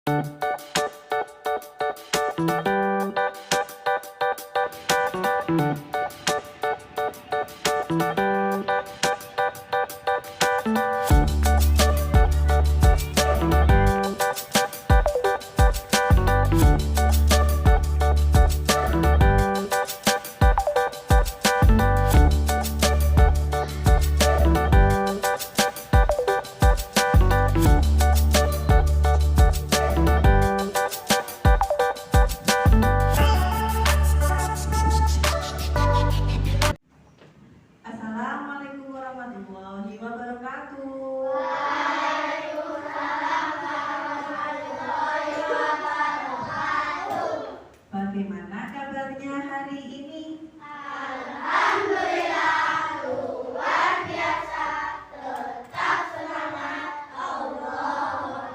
Assalamualaikum warahmatullahi wabarakatuh. Bagaimana kabarnya hari ini? Alhamdulillah, luar biasa, tetap semangat, Allah.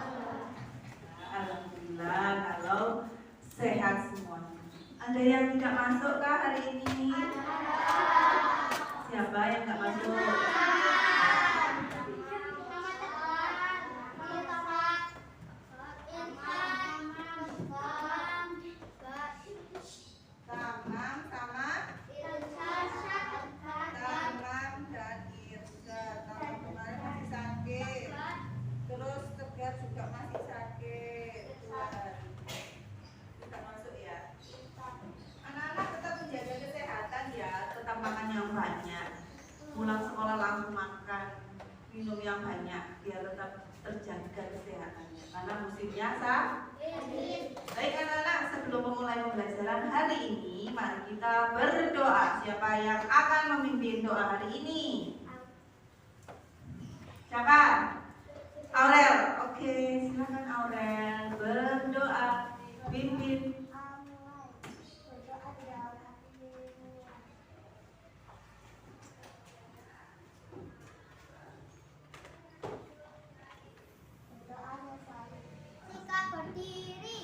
Alhamdulillah kalau sehat semua. Ada yang tidak masuk kah hari ini? Siapa yang tidak masuk? Tamam sama Tamam dan Irsa. Tamam kemarin masih sakit. Terus Tegar juga masih sakit. Tidak masuk ya. Anak-anak tetap menjaga kesehatan ya. Tetap makan yang banyak. Pulang sekolah langsung makan, minum yang banyak biar tetap terjaga kesehatannya. Karena musimnya Baik anak-anak, sebelum memulai pembelajaran hari ini, mari kita berdoa. Siapa yang akan memimpin doa hari ini? Siapa? Aurel. Oke, silakan Aurel berdoa. Pimpin.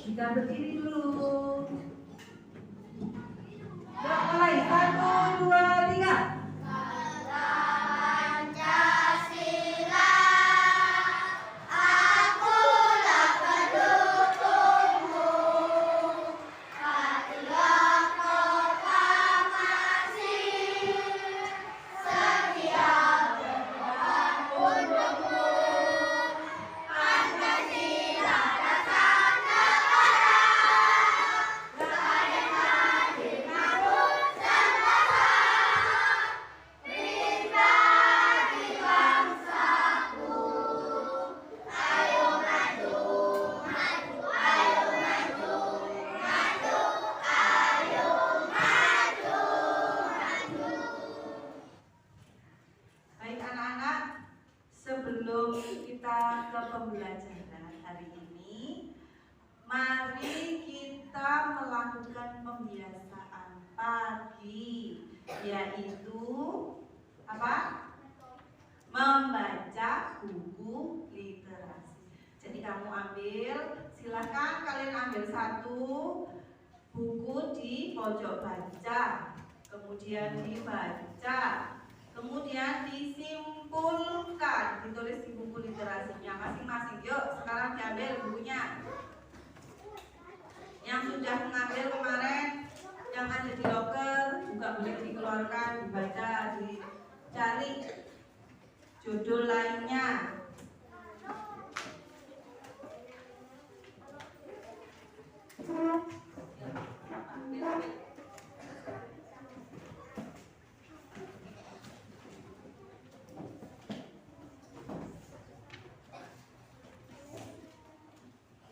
Kita berdiri dulu. Yuk mulai 1, 2, 3. Pancasila, akulah pendukungmu, patriot proklamasi, setia berjuang untukmu. Pancasila dasar negara, rakyat hadir makmur sentosa, pribadi bangsaku. Ayo maju, maju, ayo maju, maju, ayo maju, maju. Baik anak-anak, sebelum kita ke pembelajaran hari ini, mari kita melakukan pembiasaan pagi, yaitu apa? Membaca buku literasi. Jadi kamu ambil, silakan kalian ambil satu buku di pojok baca, kemudian dibaca, kemudian disimpulkan, ditulis di buku literasinya masing-masing. Yuk, sekarang diambil bukunya. Yang sudah mengambil kemarin, yang ada di loker juga boleh dikeluarkan, dibaca, dicari judul lainnya.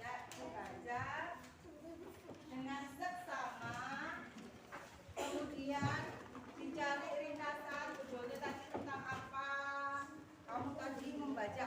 Ya, dibaca dengan seksama, kemudian dicari ringkasan judulnya tadi tentang apa. Kamu tadi membaca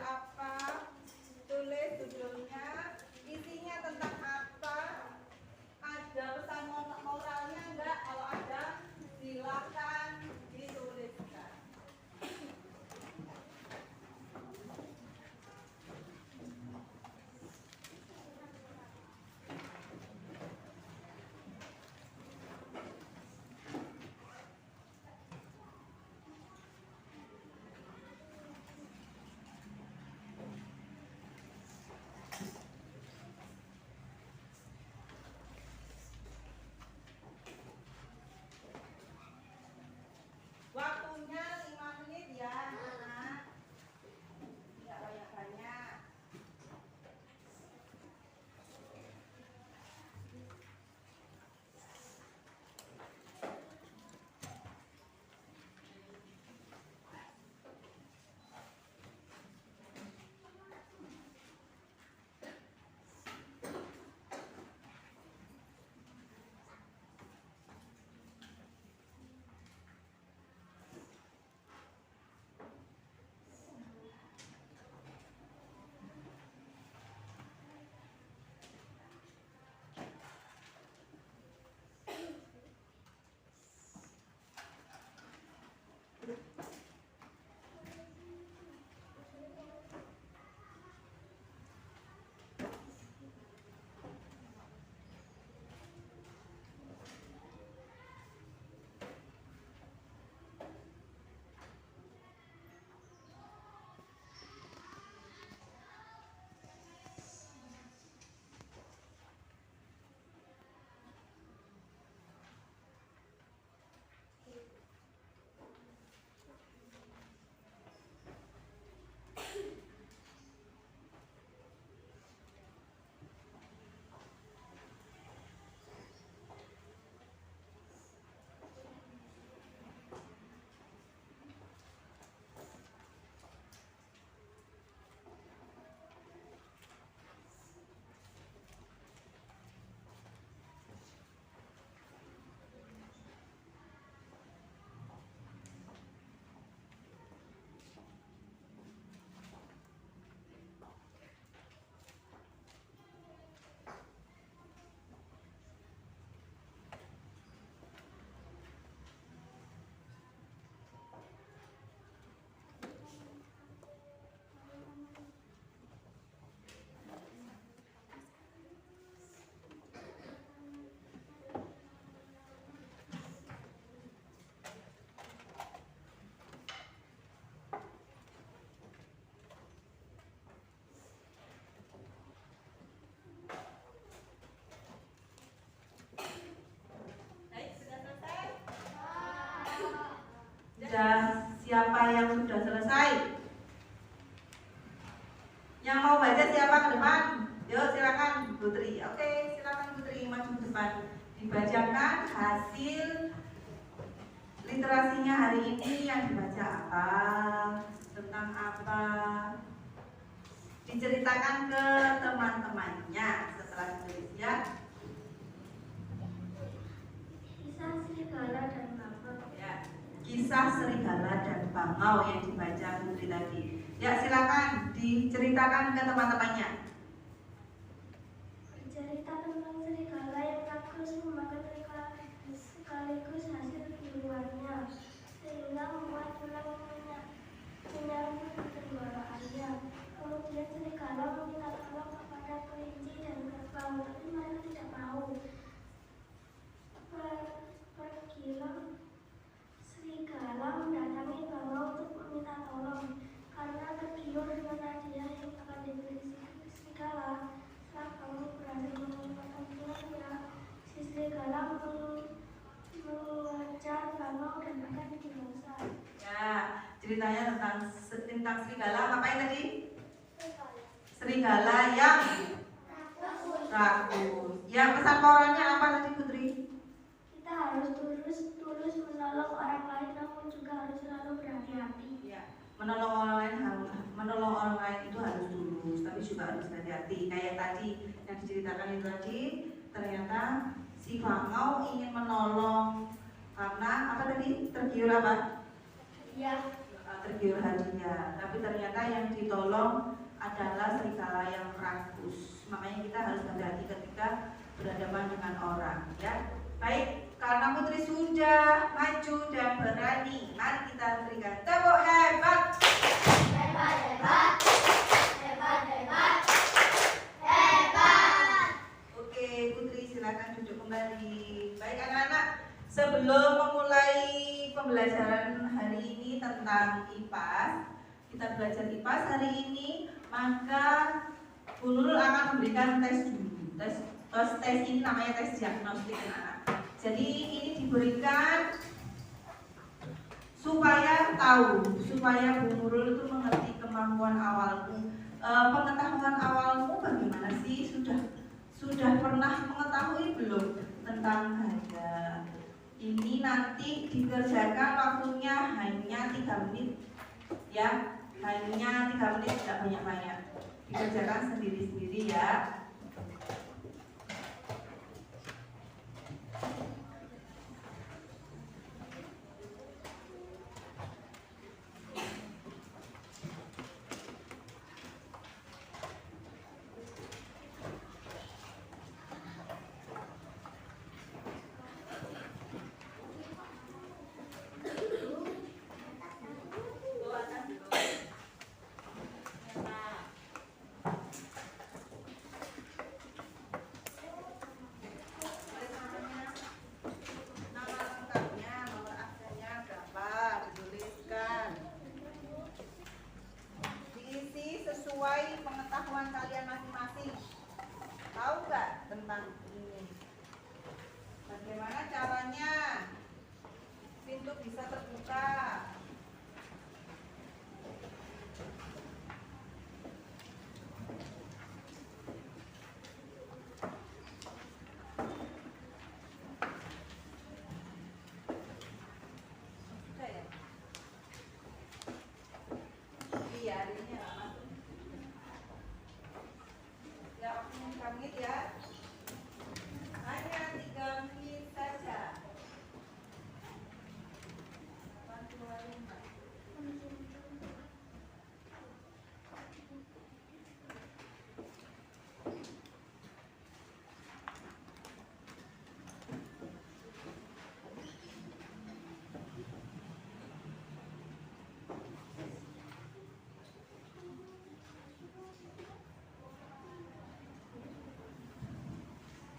yang sudah selesai? Yang mau baca siapa ke depan? Yuk silakan Putri. Oke, silakan Putri maju ke depan. Dibacakan hasil literasinya hari ini, yang dibaca apa, tentang apa, diceritakan ke teman-temannya setelah ditulis ya. Kisah serigala dan bangau. Ya, kisah serigala dan bangau yang dibaca Putri tadi. Ya silakan diceritakan ke teman-temannya. Bercerita tentang serigala yang rakus memakan sekaligus hasil buruannya, sehingga membuat tulang menyambut tenggorokannya. Kemudian serigala meminta tolong kepada kelinci dan kerbau, tapi mereka tidak mau. Pergilah serigala mendatangi bangau untuk meminta tolong, karena tergiur dengan hadiah yang akan diberi serigala. Setelah bangau berhasil menemukan tulangnya, si serigala mengejar bangau dan akan dimasak. Ya, ceritanya tentang serigala. Ngapain tadi? Serigala yang rakus. Ya, pesan moralnya apa tadi Putri? Kita harus tulus menolong orang lain, namun juga harus selalu berhati-hati. Ya, menolong orang lain itu harus tulus, tapi juga harus hati-hati. Kayak tadi yang diceritakan itu tadi, ternyata si bangau ingin menolong karena apa tadi? Tergiur apa? Ya. Tergiur hadiah. Tapi ternyata yang ditolong adalah serigala yang rakus. Makanya kita harus hati-hati ketika berhadapan dengan orang, ya. Baik, karena Putri sudah maju dan berani, mari kita berikan tepuk hebat. Hebat, hebat. Hebat, hebat. Hebat. Oke, Putri silakan duduk kembali. Baik anak-anak, sebelum memulai pembelajaran hari ini tentang IPAS, kita belajar IPAS hari ini, maka Bu Nurul akan memberikan tes dulu. Tes ini namanya tes diagnostik anak-anak. Jadi ini diberikan supaya Bu Nurul itu mengerti kemampuan awalmu. Pengetahuan awalmu bagaimana sih? Sudah pernah mengetahui belum tentang harga? Ini nanti dikerjakan waktunya hanya 3 menit, ya, hanya 3 menit, tidak banyak-banyak. Dikerjakan sendiri-sendiri ya. Sesuai pengetahuan kalian masing-masing. Tahu nggak tentang ini? Bagaimana caranya pintu bisa terbuka? Sudah ya? Iya, ini nggak masuk. Ya, kami ya. Hanya 3 menit saja.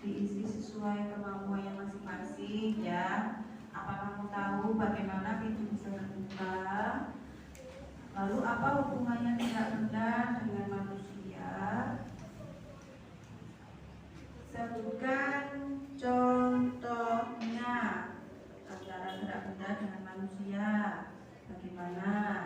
Diisi sesuai kemampuannya masing-masing ya. Apa kamu tahu bagaimana pintu bisa terbuka? Lalu apa hubungannya tidak benda dengan manusia? Sebutkan contohnya antara tidak benda dengan manusia. Bagaimana?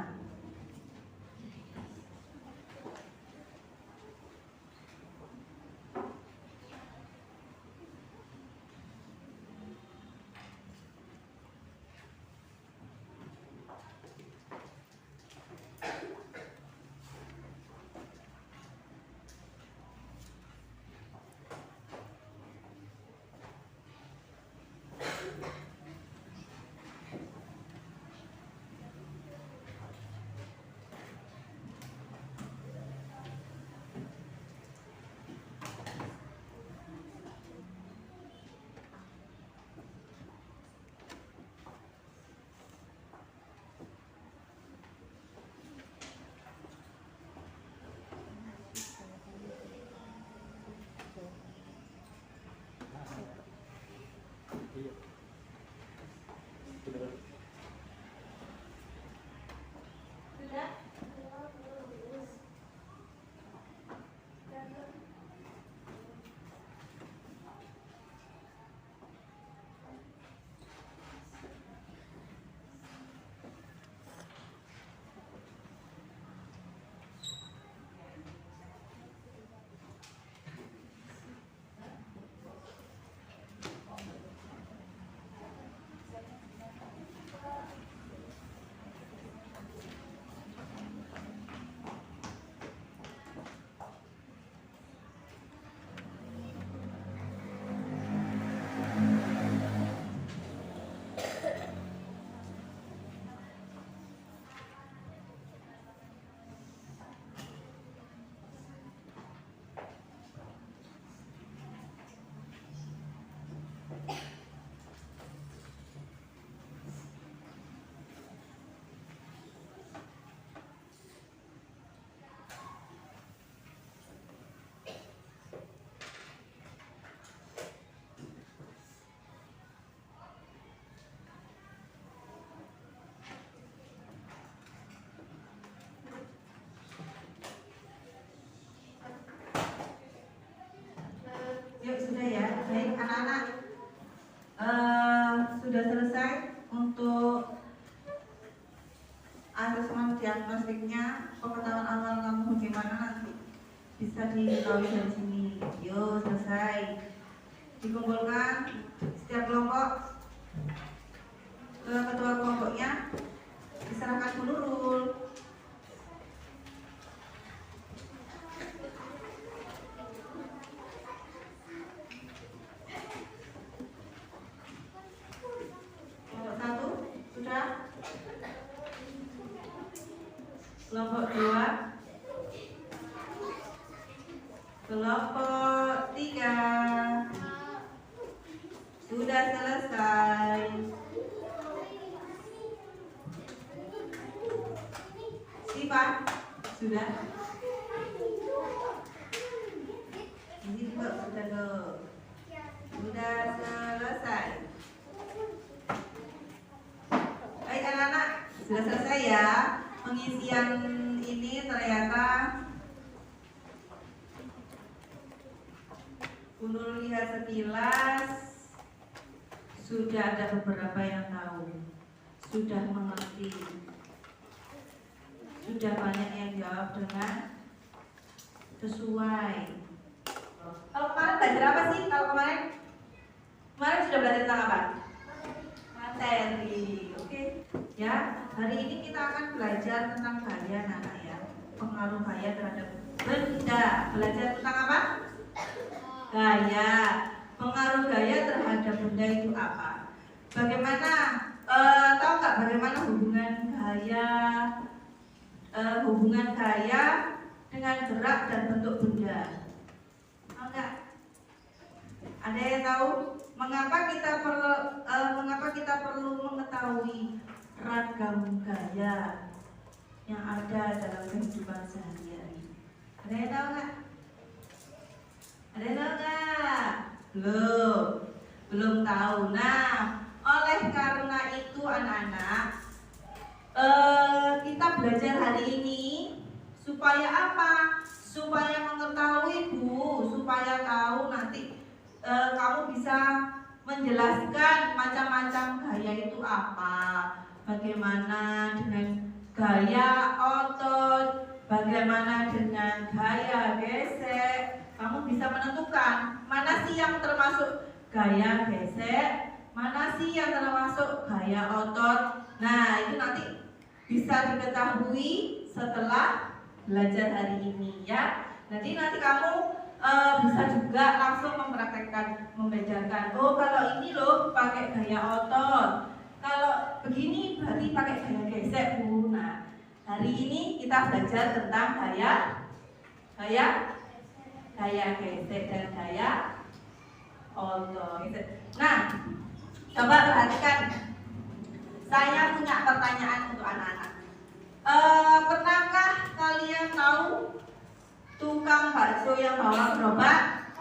bisa diketahui dari sini. Yuk, selesai. Dikumpulkan setiap kelompok ke ketua kelompoknya, diserahkan dulu rule. Kelompok 1 sudah. Kelompok 2, kelompok 3 sudah selesai. Siapa? Sudah. Ini juga sudah loh. Sudah selesai. Baik anak-anak, sudah selesai ya. Pengisian ini ternyata Unul lihat sekilas sudah ada beberapa yang tahu, sudah mengerti, sudah banyak yang jawab dengan sesuai. Kalau kemarin belajar apa sih? Kalau kemarin sudah belajar tentang apa? Materi, oke? Ya, hari ini kita akan belajar tentang gaya anak ya, pengaruh gaya terhadap benda. Belajar tentang apa? Gaya. Pengaruh gaya terhadap benda itu apa? Bagaimana? Tahu nggak bagaimana hubungan gaya dengan gerak dan bentuk benda? Tahu nggak? Ada yang tahu? Mengapa kita perlu mengetahui ragam gaya yang ada dalam kehidupan sehari-hari? Ada yang tahu nggak? Ada yang tahu nggak? Belum tahu. Nah, oleh karena itu anak-anak, kita belajar hari ini supaya apa? Supaya mengetahui supaya tahu nanti kamu bisa menjelaskan macam-macam gaya itu apa, bagaimana dengan gaya otot, bagaimana dengan gaya gesek. Kamu bisa menentukan mana sih yang termasuk gaya gesek, mana sih yang termasuk gaya otot. Nah, itu nanti bisa diketahui setelah belajar hari ini ya. Nanti kamu bisa juga langsung mempraktekkan, membedakan. Oh, kalau ini loh pakai gaya otot, kalau begini berarti pakai gaya gesek, Bu. Nah, hari ini kita belajar tentang gaya gesek dan gaya otot. Nah, coba perhatikan. Saya punya pertanyaan untuk anak-anak. Pernahkah kalian tahu tukang bakso yang bawa gerobak?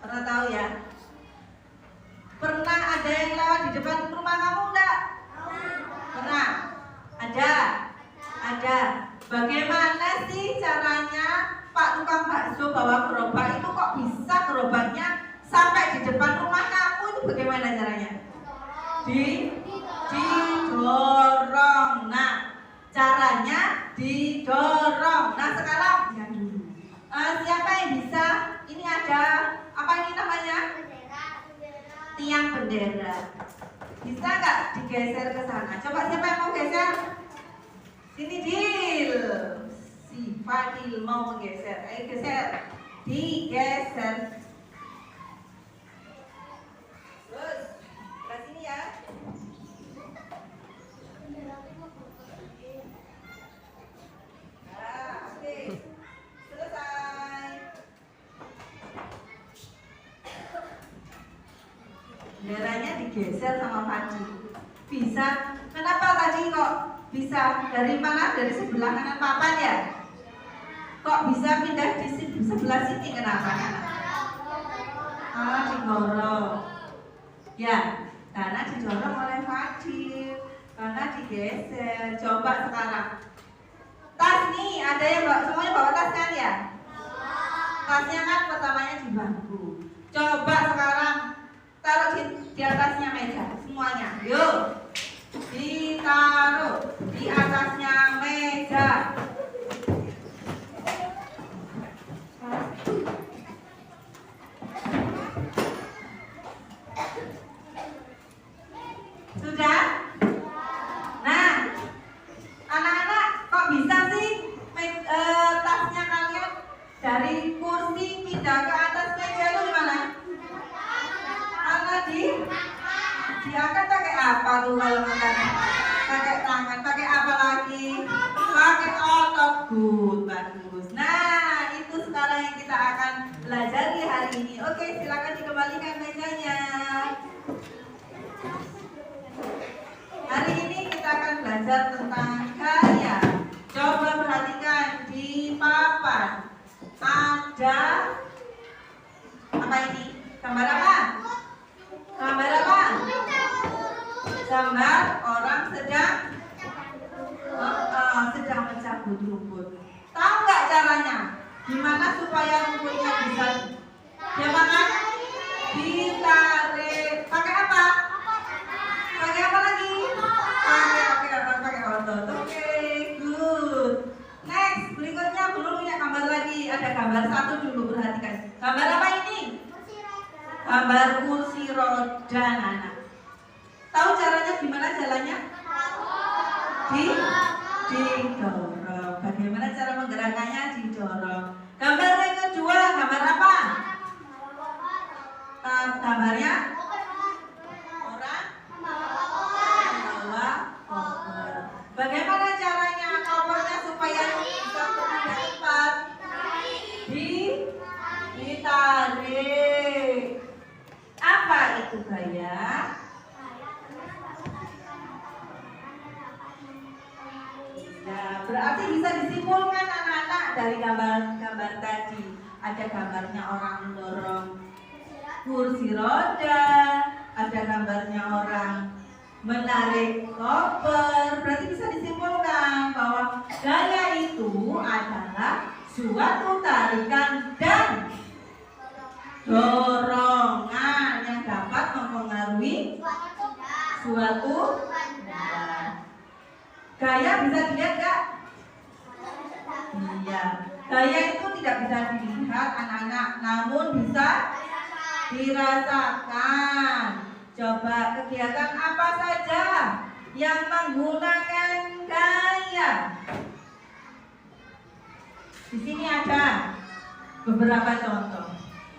Pernah tahu ya? Pernah ada yang lewat di depan rumah kamu enggak? Pernah? Ada. Bagaimana sih caranya Pak tukang bakso bawa gerobak itu kok bisa gerobaknya sampai di depan rumah kamu? Itu bagaimana caranya? Didorong. Nah, caranya didorong. Nah, sekarang siapa yang bisa? Ini ada apa ini namanya? Tiang bendera. Bisa nggak digeser ke sana? Coba siapa yang mau geser? Sini Dil. Si Fadil mau menggeser. Ayo geser. Digeser. Terus ke sini ya. Oke. Selesai. Benderanya digeser sama Fadil. Bisa. Kenapa tadi kok bisa? Dari mana? Dari sebelah kanan papan ya? Kok bisa pindah di sebelah sini? Kenapa? Didorong. Ya, karena didorong oleh Fadil. Karena digeser. Coba sekarang. Tas nih, ada yang bawa, semuanya bawa tas kan ya? Tasnya kan pertamanya di bangku. Coba sekarang taruh di atasnya meja semuanya. Yuk. Ditaruh di atasnya meja. apa tuh kalau makan? Pakai tangan. Pakai apa lagi? Pakai otot. Good, bagus. Nah, itu sekarang yang kita akan belajar di hari ini. Oke, silakan dikembalikan mejanya. Hari ini kita akan belajar tentang gaya. Coba perhatikan di papan. Ada apa ini? Gambar apa? Gambar apa? Gambar orang sedang mencabut rumput. Tahu nggak caranya? Gimana supaya rumputnya bisa diapakan? Ditarik. Pakai apa? Pakai apa lagi? Pakai otot. Oke, good. Next, berikutnya belum punya gambar lagi. Ada gambar satu dulu, perhatikan. Gambar apa ini? Gambar kursi roda, anak. Tahu caranya gimana jalannya? Didorong. Bagaimana cara menggerakkannya? Didorong. Gambar yang kedua, gambar apa? Gambarnya orang membawa koper. Bagaimana caranya kopernya supaya bisa berpindah cepat? Ditarik. Apa itu gaya? Ya, berarti bisa disimpulkan anak-anak dari gambar-gambar tadi. Ada gambarnya orang mendorong kursi roda, ada gambarnya orang menarik koper. Berarti bisa disimpulkan bahwa gaya itu adalah suatu tarikan dan dorongan yang dapat mempengaruhi suatu benda. Gaya bisa dilihat gak? Iya. Gaya itu tidak bisa dilihat anak-anak, namun bisa dirasakan. Coba kegiatan apa saja yang menggunakan gaya? Di sini ada beberapa contoh.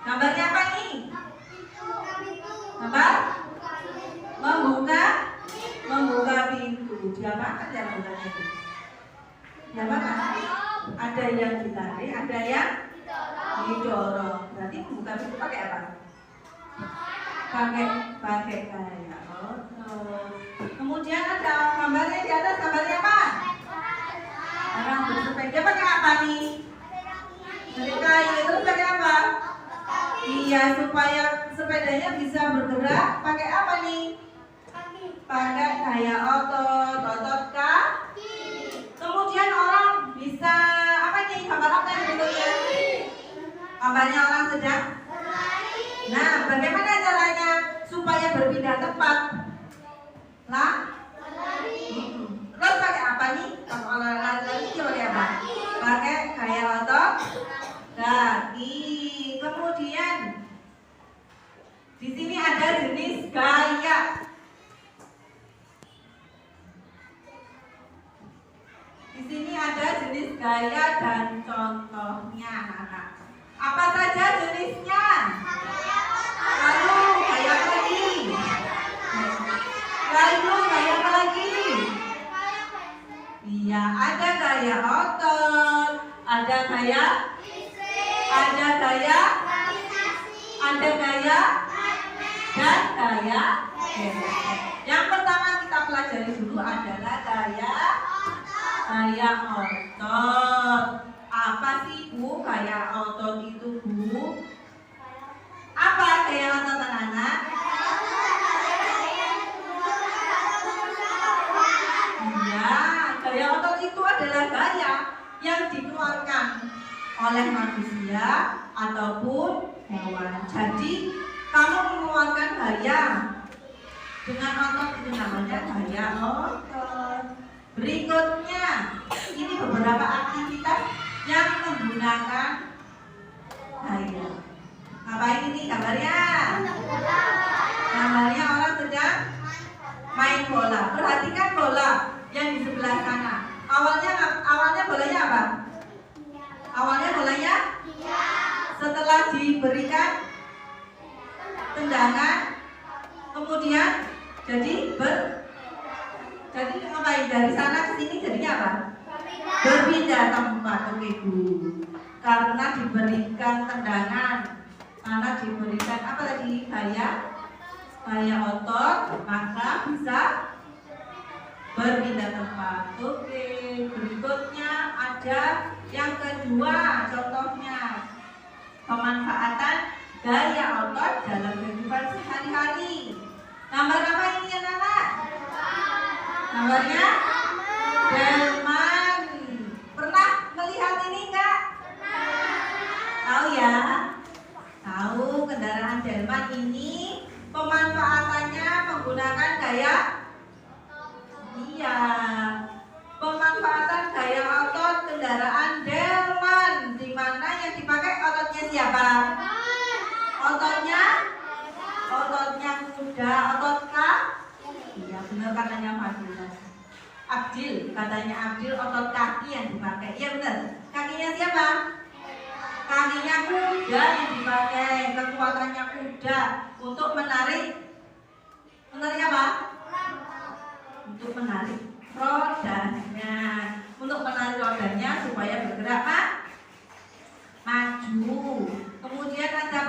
Gambarnya apa ini? Gambar membuka pintu. Diapakan ya gambarnya itu? Diapakan? Ada yang ditarik, ada yang didorong. Berarti membuka pintu pakai apa? Pakai gaya. Kemudian ada gambarnya di atas, gambarnya apa? Orang bersepeda. Pakai apa nih? Pakai kayu. Terus pakai apa? Iya, supaya sepedanya bisa bergerak. Pakai apa nih? Pakai gaya otot kaki. Kemudian orang bisa apa nih? Gambar apa yang berikutnya? Gambarnya orang sedang. Nah, bagaimana caranya supaya berpindah tepat? Terus pakai apa nih? Kalau olahraga itu pakai apa? Pakai gaya otot kaki. Kemudian di sini ada jenis gaya. Di sini ada jenis gaya dan contohnya, anak. Apa saja jenisnya? Lalu gaya apa lagi? Lalu gaya apa lagi? Iya, ada gaya otot, ada gaya, ada gaya, ada gaya, dan gaya. Yang pertama kita pelajari dulu adalah gaya otot. Apa sih Bu gaya otot itu Bu? Apa gaya otot anak-anak? Iya, gaya otot itu adalah gaya yang dikeluarkan oleh manusia ataupun hewan. Jadi kamu mengeluarkan gaya dengan otot itu namanya gaya otot. Berikutnya, ini beberapa aktivitas yang menggunakan gaya. Ngapain ini gambarnya? Gambarnya orang sedang main bola. Perhatikan bola yang di sebelah sana. Awalnya bolanya apa? Awalnya bolanya? Setelah diberikan tendangan, kemudian Jadi jadi ngapain dari sana ke sini jadinya apa? Berpindah tempat. Oke, Bu. Karena diberikan tendangan, karena diberikan apa tadi? Gaya otot, maka bisa berpindah tempat. Oke, berikutnya ada yang kedua, contohnya pemanfaatan gaya otot dalam kehidupan sehari-hari. Gambar apa ini anak-anak? Gambarnya delman. Pernah melihat ini enggak? Tahu ya? Tahu kendaraan delman ini pemanfaatannya menggunakan gaya. Iya, pemanfaatan gaya otot kendaraan delman, di mana yang dipakai ototnya siapa? Ototnya kuda, otot kaki. Iya benar katanya Fadila. Katanya Abdil otot kaki yang dipakai. Iya benar. Kakinya siapa? Kakinya kuda yang dipakai. Kekuatannya kuda untuk menarik apa? Untuk menarik rodanya. Untuk menarik rodanya supaya bergerak maju. Kemudian ada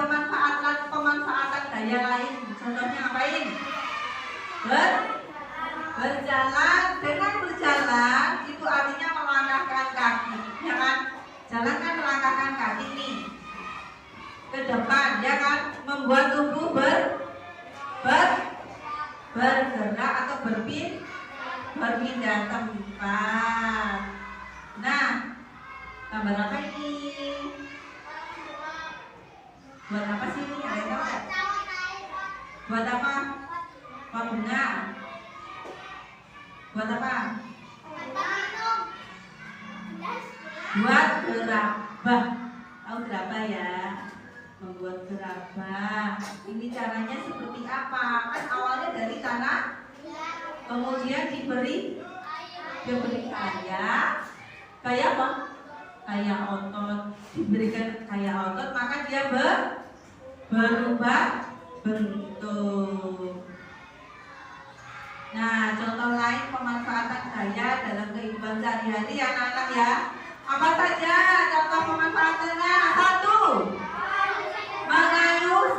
pemanfaatan gaya lain. Contohnya ngapain? Berjalan. Dengan berjalan itu artinya melangkahkan kaki, ya kan? Jalan kan melangkahkan kaki nih ke depan, ya kan? Membuat tubuh bergerak atau berpindah tempat. Nah, gambar apa ini? Buat apa sih ini? Ada yang tahu nggak? Buat apa? Buat bunga. Buat apa? Buat gerabah. Tahu gerabah ya? Membuat gerabah. Ini caranya seperti apa? Kan awalnya dari tanah, kemudian diberi gaya apa? Gaya otot. Diberikan gaya otot, maka dia berubah bentuk. Nah, contoh lain pemanfaatan gaya dalam kehidupan sehari-hari anak-anak ya. Apa saja contoh pemanfaatannya? 1. Mengayuh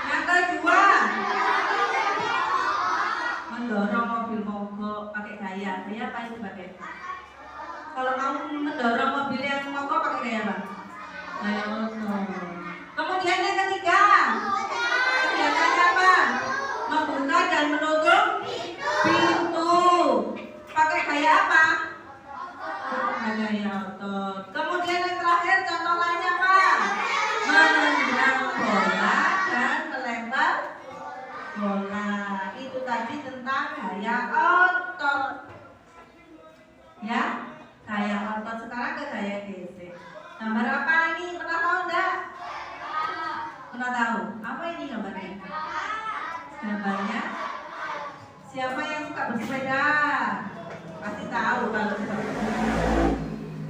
yang kedua, mendorong mobil mogok pakai gaya. Gaya apa itu pakai? Kalau kamu mendorong mobil yang mogok pakai gaya apa? Gaya otot. Kemudian yang ketiga, kegiatannya apa? Membuka dan menutup pintu. Pakai gaya apa? Gaya otot. Kemudian yang terakhir contoh lainnya apa? Menendang bola dan melempar bola. Itu tadi tentang gaya otot. Ya, gaya otot. Sekarang ke gaya gesek. Gambar apa ini? Pernah tahu enggak? Pernah tahu? Apa ini gambarnya? Gambarnya siapa yang suka bersepeda? Pasti tahu kalau suka bersepeda.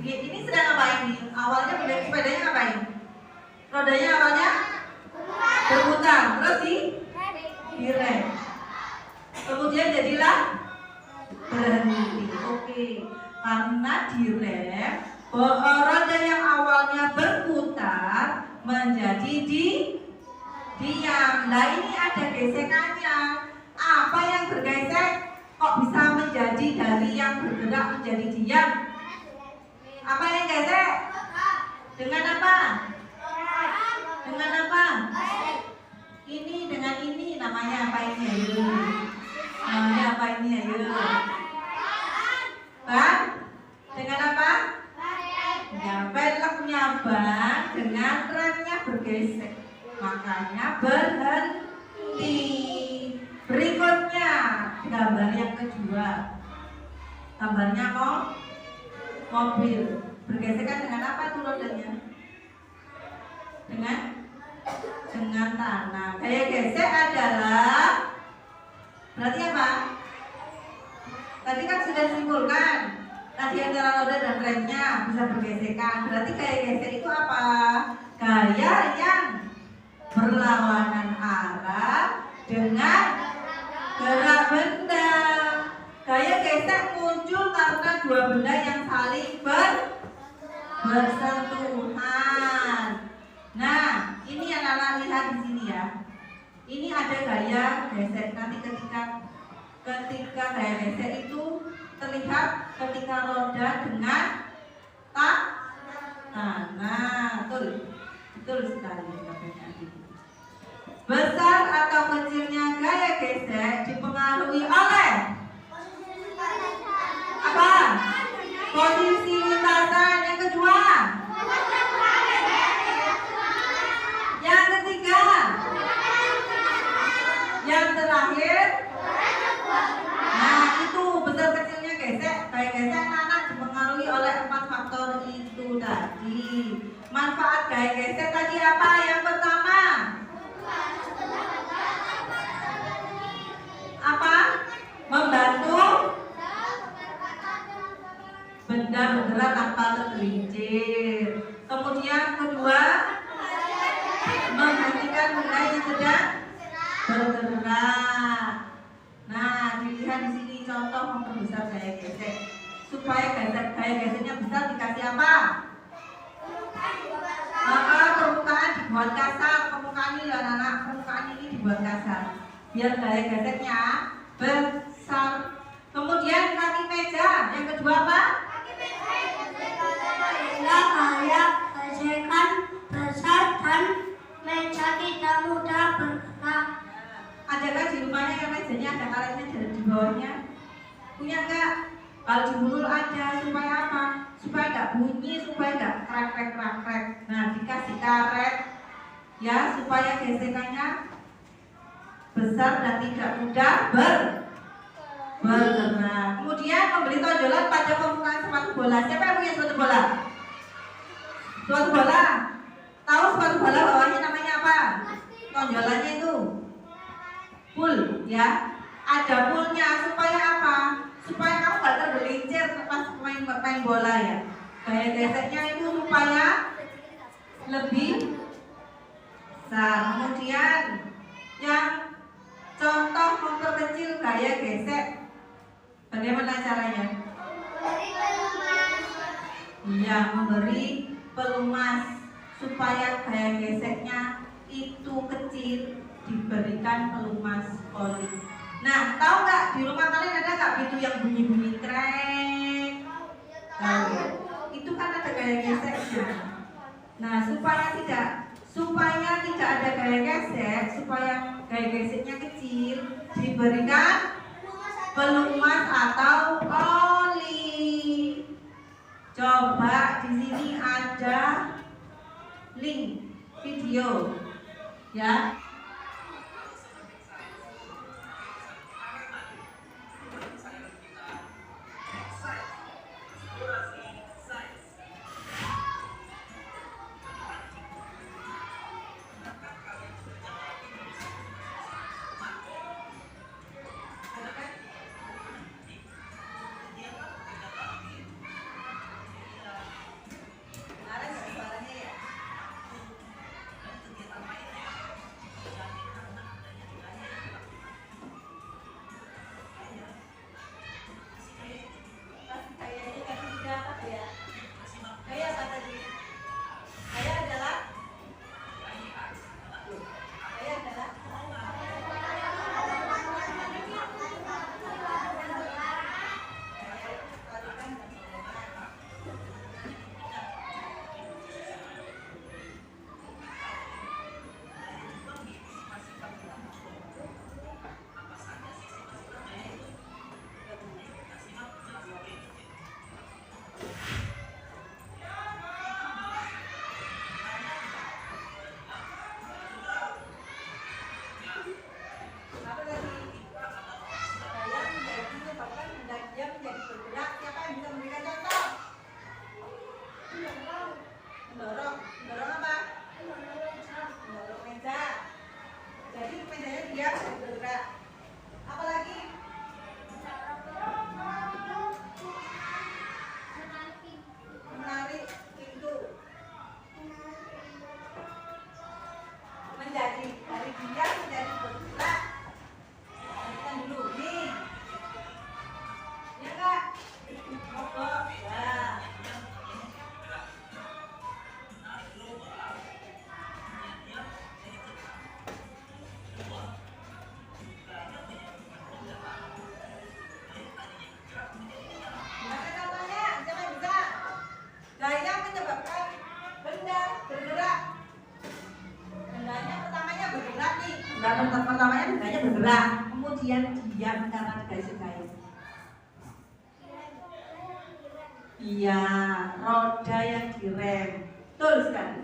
Ini sedang ngapain nih? Awalnya sepedanya ngapain? Rodanya awalnya berputar, terus direm. Kemudian jadilah berhenti. Oke, karena direm, roda yang awalnya berputar menjadi diam. Nah ini ada gesekannya. Apa yang bergesek kok bisa menjadi dari yang bergerak menjadi diam? Apa yang gesek? Dengan apa? Dengan apa? Ini dengan ini namanya apa ini? Ayo. Namanya apa ini? Ayo. Ban? Dengan apa? Ya, velgnya ban dengan remnya bergesek. Makanya berhenti. Berikutnya gambar yang kedua. Gambarnya mobil. Bergesekan dengan apa tuh rodanya? Dengan tanah. Gaya gesek adalah berarti apa? Tadi kan sudah simpulkan. Tadi antara roda dan remnya bisa bergesekan. Berarti gaya gesek itu apa? Gaya yang berlawanan arah dengan bersentuhan. Nah, ini anak-anak lihat di sini ya. Ini ada gaya gesek. Nanti ketika gaya gesek itu terlihat ketika roda dengan tangan. Nah, betul sekali. Besar atau kecilnya gaya gesek dipengaruhi oleh apa? Posisi lintasan. Yang kedua, yang ketiga, yang terakhir. Nah, itu besar kecilnya gesek. Gaya gesek anak dipengaruhi oleh 4 faktor itu tadi. Manfaat gaya gesek tadi apa? Yang pertama, apa? Membantu benda bergerak tanpa tergelincir. Kemudian kedua, menghentikan benda yang sedang bergerak. Nah, dilihat di sini contoh memperbesar gaya gesek. Supaya gaya geseknya besar dikasih apa? Permukaan dibuat kasar. Permukaan ini anak-anak, permukaan ini dibuat kasar biar gaya geseknya besar. Kemudian kaki meja. Yang kedua apa? Gaya gesekan besar dan meja tidak mudah bergerak. Adakah di rumahnya yang mejanya ada karetnya di bawahnya? Punya enggak? Kalau di bulur ada, supaya apa? Supaya enggak bunyi, supaya enggak krek-krek. Nah, dikasih karet ya, supaya gesekannya besar dan tidak mudah bergerak. Kemudian memberi tonjolan pada permukaan sepatu bola. Siapa yang punya sepatu bola? Sepatu bola. Tahu sepatu bola bawahnya namanya apa? Tonjolannya itu pul ya. Ada pulnya supaya apa? Supaya kamu gak tergelincir pas main bola ya. Gaya geseknya itu supaya lebih besar. Kemudian yang contoh memperkecil gaya gesek, bagaimana caranya? Iya, memberi pelumas supaya gaya geseknya itu kecil, diberikan pelumas oli. Nah, tahu nggak di rumah kalian ada nggak pintu yang bunyi-bunyi krek? Tahu? Itu kan ada gaya geseknya. Nah, supaya tidak ada gaya gesek, supaya gaya geseknya kecil, diberikan pelumas atau oli. Coba di sini ada link video, ya. Pertamanya rodanya bergerak, kemudian diam karena dikasih kayu. Iya, roda yang direm. Betul sekali.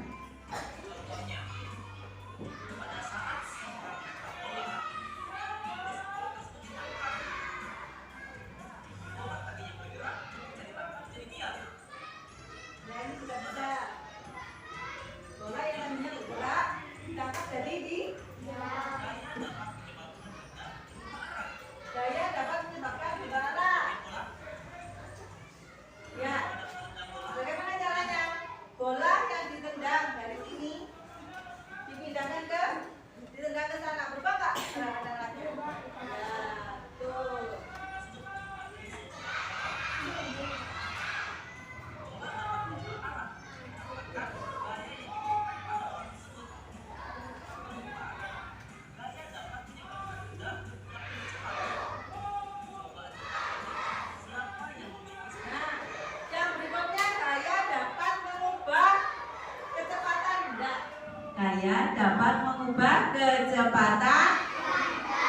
Gaya dapat mengubah kecepatan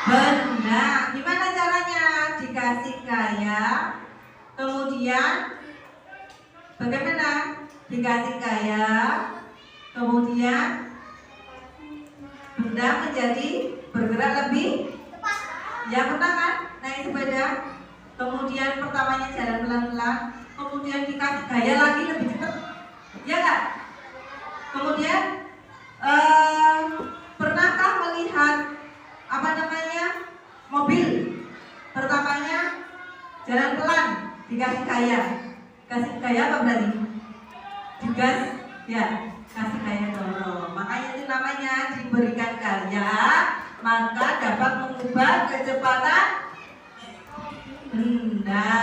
benda. Gimana caranya? Dikasih gaya, kemudian bagaimana? Dikasih gaya, kemudian benda menjadi bergerak lebih cepat. Ya pernah kan? Naik sepeda, kemudian pertamanya jalan pelan-pelan, kemudian dikasih gaya lagi lebih cepat. Ya nggak? Kemudian pernahkah melihat mobil? Pertamanya jalan pelan, dikasih gaya. Kasih gaya apa berarti? Digas, ya, kasih gaya dorong. Makanya itu namanya diberikan gaya, maka dapat mengubah kecepatan benda.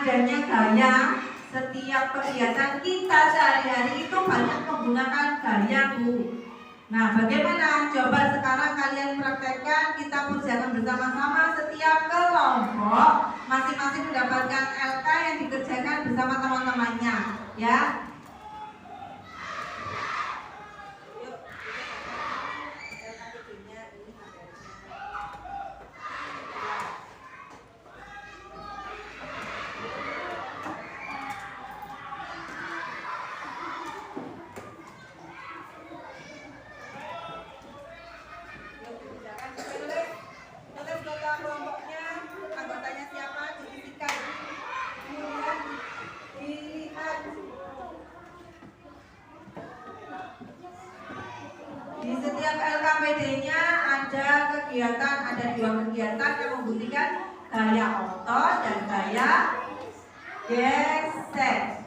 Adanya gaya setiap kegiatan kita sehari-hari itu banyak menggunakan gaya, Bu. Nah, bagaimana? Coba sekarang kalian praktekkan, kita kerjakan bersama-sama setiap kelompok masing-masing mendapatkan LK yang dikerjakan bersama teman-temannya, ya. Di setiap LKPD-nya ada kegiatan, ada 2 kegiatan yang membuktikan gaya otot dan gaya gesek.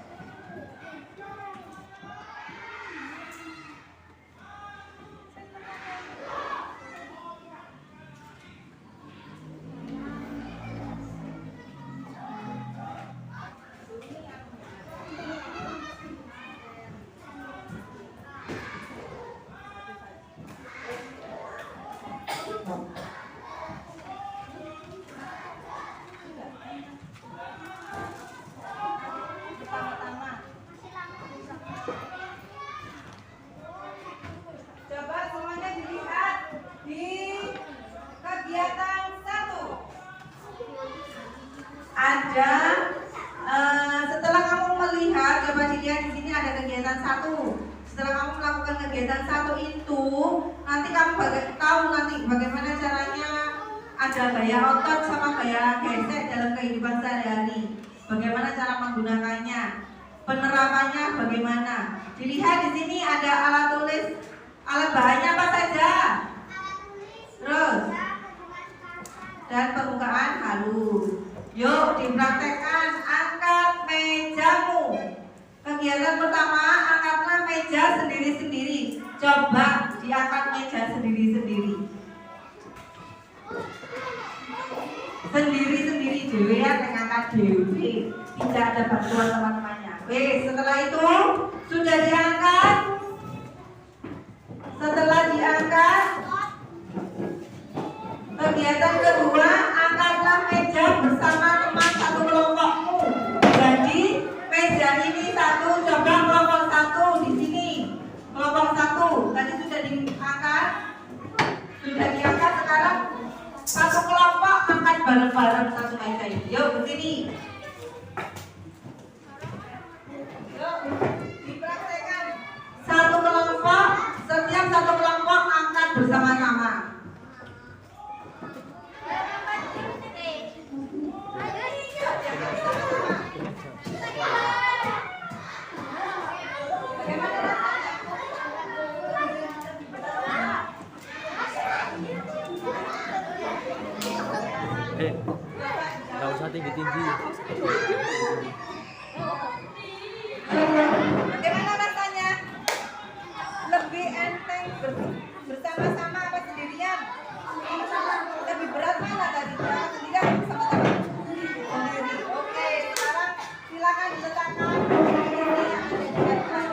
Coba semuanya dilihat di kegiatan 1. Ada setelah kamu melihat, coba dilihat di sini ada kegiatan 1. Setelah kamu melakukan kegiatan 1 itu, nanti kamu tahu nanti bagaimana caranya ada gaya otot sama gaya gesek dalam kehidupan sehari-hari. Bagaimana cara menggunakannya, penerapannya bagaimana. Dilihat di sini ada alat tulis, alat bahannya apa saja. Terus dan permukaan halus. Yuk dipraktekkan, angkat mejamu. Kegiatan pertama, angkatlah meja sendiri-sendiri. Coba diangkat meja sendiri-sendiri. Sendiri-sendiri dewe ya, angkat dewe. Tidak ada bantuan teman-temannya. Setelah itu sudah diangkat. Setelah diangkat, kegiatan kedua, angkatlah meja bersama teman satu kelompokmu. Jadi meja ini satu, coba kelompok satu di sini. Kelompok satu tadi sudah diangkat, sekarang satu kelompok angkat bareng-bareng satu meja ini. Yuk ke sini. Yuk dipraktekkan. Satu kelompok, setiap satu kelompok angkat bersama-sama. Nggak usah tinggi-tinggi. Bagaimana rasanya? Lebih enteng bersama-sama apa sendirian? Lebih berat mana tadi? Sendirian bersama-sama? Sendiri. Oke, sekarang silakan diletakkan ini yang ada di depan.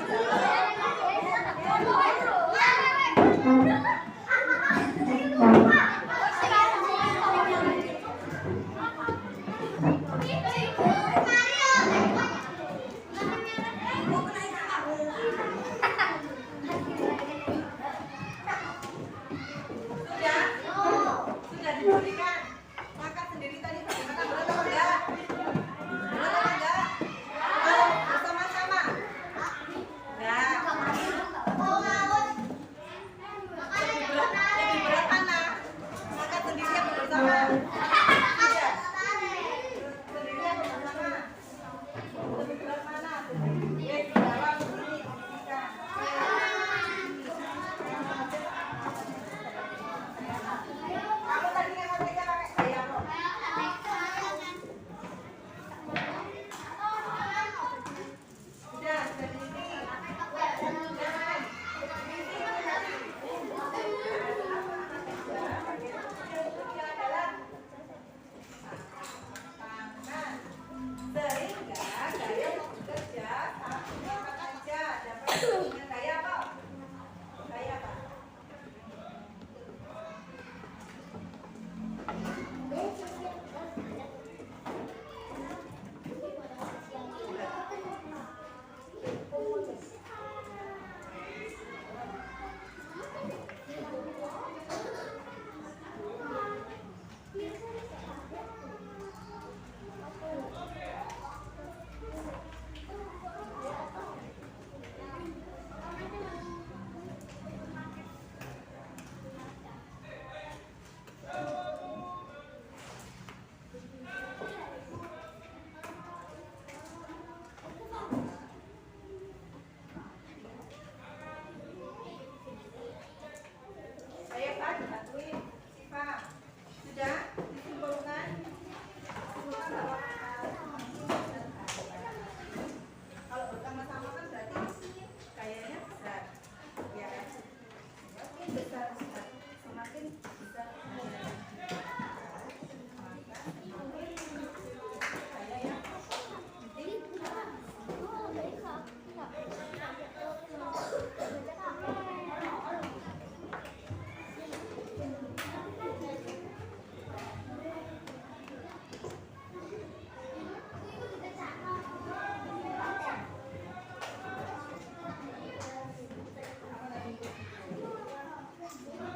Sudah diberikan. Makan sendiri tadi bagaimana? Berat apa enggak? Berat apa enggak? Bersama-sama. Enggak. Lebih berat mana? Makan sendiri atau bersama? Iya. Sendiri atau bersama? Lebih berat mana? Jawab sendiri. Kamu tadi yang pakai gaya apa? Sudah di sini. Jangan. Ini adalah tangan. Sehingga gaya bekerja satu angkat aja. Dapat dengan gaya apa? Gaya apa? Saya Pak dibantuin. Siva. Sudah disimpulkan. Simpulkan bahwa kalau bersama-sama kan berarti kayaknya besar. Ya kan? Semakin besar, semakin besar. Saya yang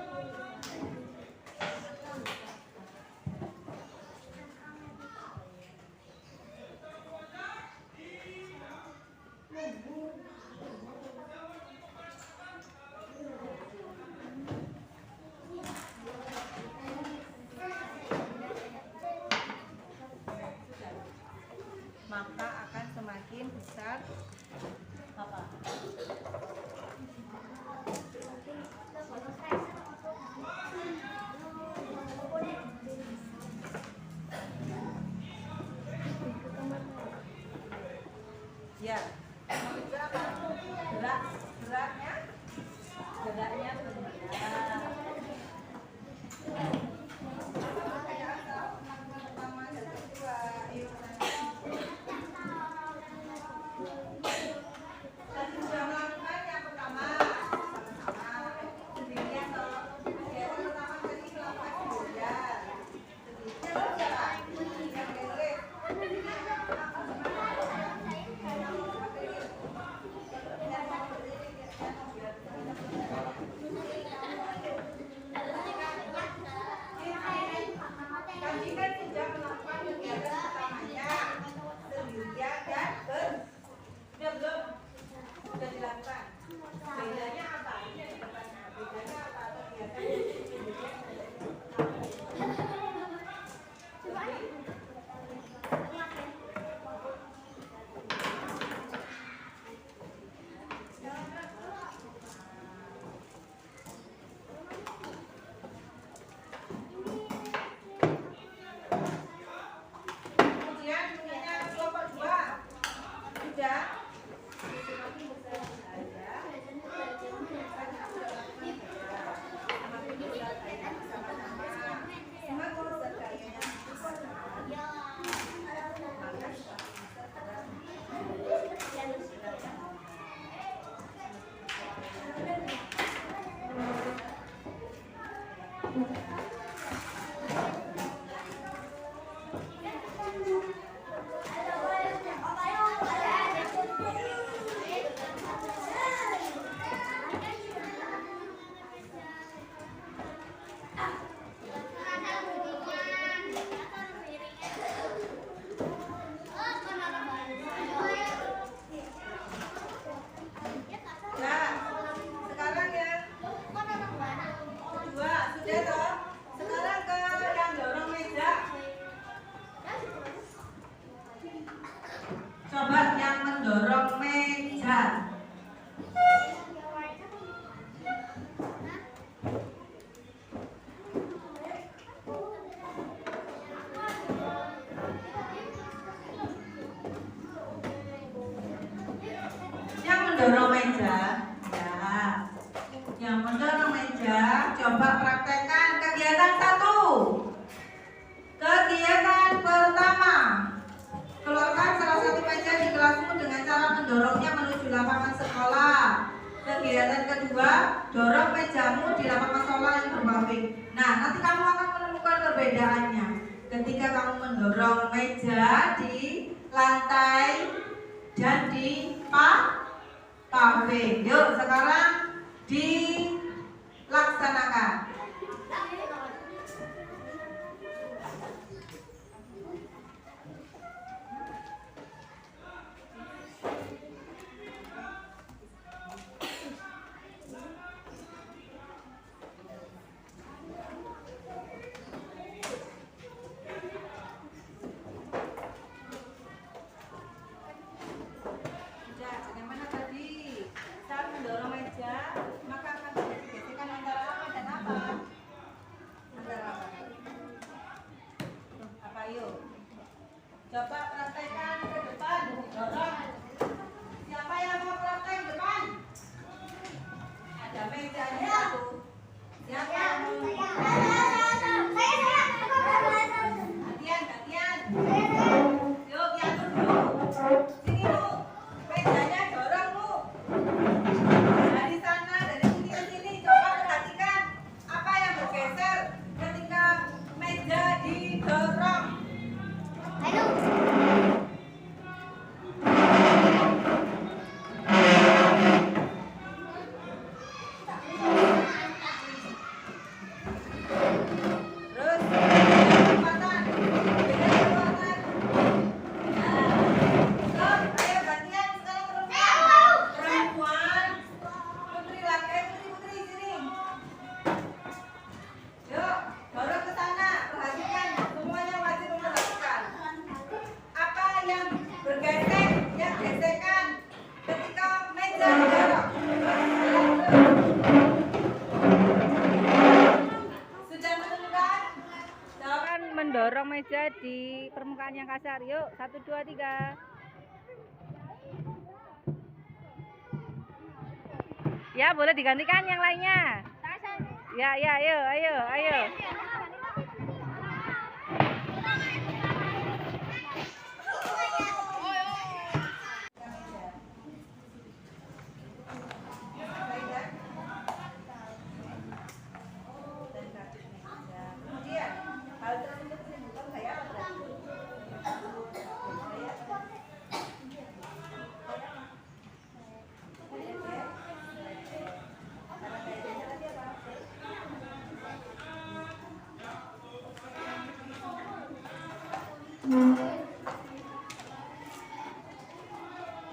Ya, sekarang ya. Dua, sudah toh. Sekarang ke yang dorong meja. Coba yang mendorong meja. Yang mendorong meja, ya. Yang mendorong meja, coba praktekkan kegiatan 1. Kegiatan pertama, keluarkan salah satu meja di kelasmu dengan cara mendorongnya menuju lapangan sekolah. Kegiatan kedua, dorong mejamu di lapangan sekolah yang berpaving. Nah, nanti kamu akan menemukan perbedaannya ketika kamu mendorong meja di lantai dan di paving. Yuk, sekarang dilaksanakan. Bagaimana tadi? Saat mendorong meja, maka akan terjadi gesekan antara apa dan apa? Antara apa? Apa yuk? Coba praktekkan ke depan, dorong. Siapa yang mau praktek depan? Ada mejanya tuh. Siapa yang mau? Gantian. Yuk, diatur dulu. Sini lu. Mejanya dorong lu. Dari sana, dari sini ke sini. Coba perhatikan apa yang bergeser ketika meja didorong. Terus kecepatan, beda kekuatan. Nah, ayo gantian sekarang perempuan. Putri laki, putri sini. Yuk, dorong ke sana. Perhatikan, semuanya wajib memperhatikan. Apa yang bergesek, yang gesekan ketika meja didorong? Sudah menemukan? Jawaban mendorong meja di permukaan yang kasar. Yuk, 1, 2, 3. Ya, boleh digantikan yang lainnya. Ya, ayo. Kemudian, hal tersebut menimbulkan gaya apa berarti?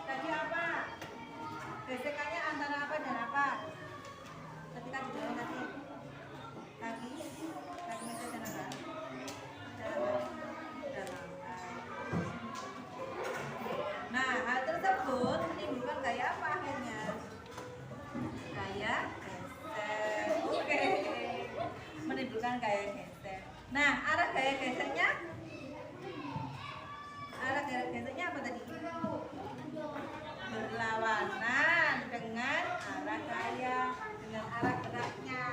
Tadi apa? Gesekannya antara apa dan apa? Ketika didorong tadi. Kaki meja dan apa? Dan lantai. Nah, hal tersebut menimbulkan gaya apa akhirnya? Gaya geser. Oke. Menimbulkan gaya geser. Nah, arah gaya gesernya? Arah gaya gesernya apa tadi? Berlawanan dengan arah gaya, dengan arah geraknya.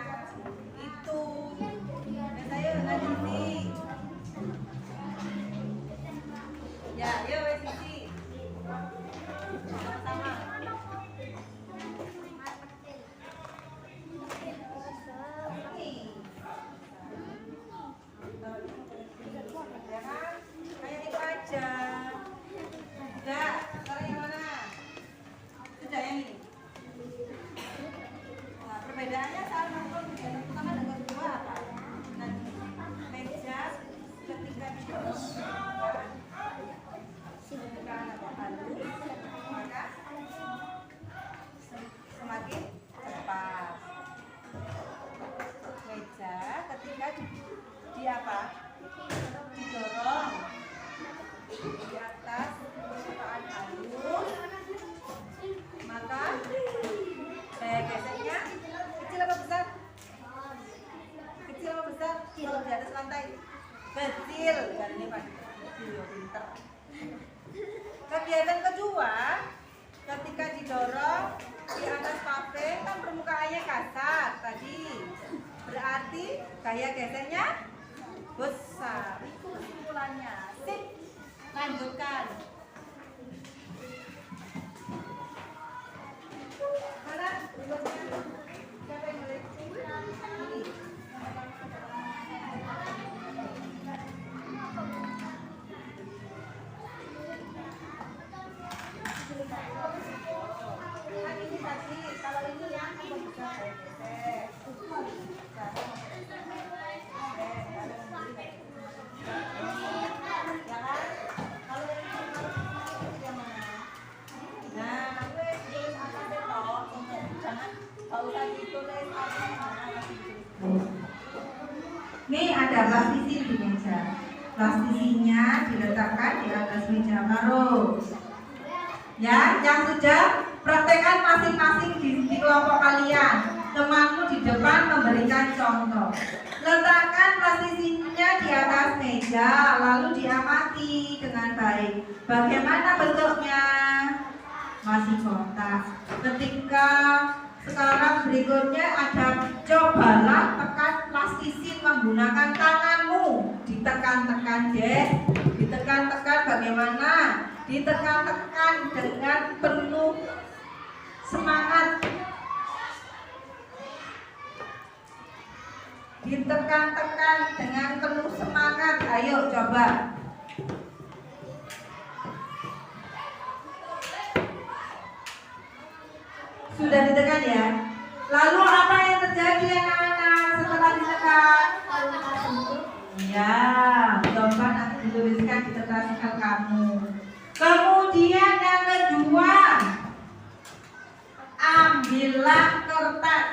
Itu. Dan saya lanjuti. Ya, yuk Sisi. Sama-sama. Ini. di atas lantai? Kecil, kan ini Pak. Kecil, pinter. Kegiatan kedua, ketika didorong di atas paving kan permukaannya kasar tadi. Berarti gaya gesernya besar. Itu kesimpulannya. Sip. Lanjutkan. Mana? Siapa yang nulis? Ini. Kan ini tadi, kalau ini yang apa bisa saya geser. Nih ada plastisi di meja. Plastisinya diletakkan di atas meja baru. Ya, yang sudah praktekkan masing-masing di kelompok kalian. Temanmu di depan memberikan contoh. Letakkan plastisinya di atas meja, lalu diamati dengan baik. Bagaimana bentuknya? Masih kotak. Ketika sekarang berikutnya ada, cobalah tekan plastisin menggunakan tanganmu. Ditekan-tekan, Jess. Ditekan-tekan bagaimana? Ditekan-tekan dengan penuh semangat. Ditekan-tekan dengan penuh semangat. Ayo coba. Sudah ditekan ya? Lalu apa yang terjadi anak-anak setelah ditekan? Ya, coba nanti dituliskan di kertas kamu. Kemudian yang kedua, ambillah kertas.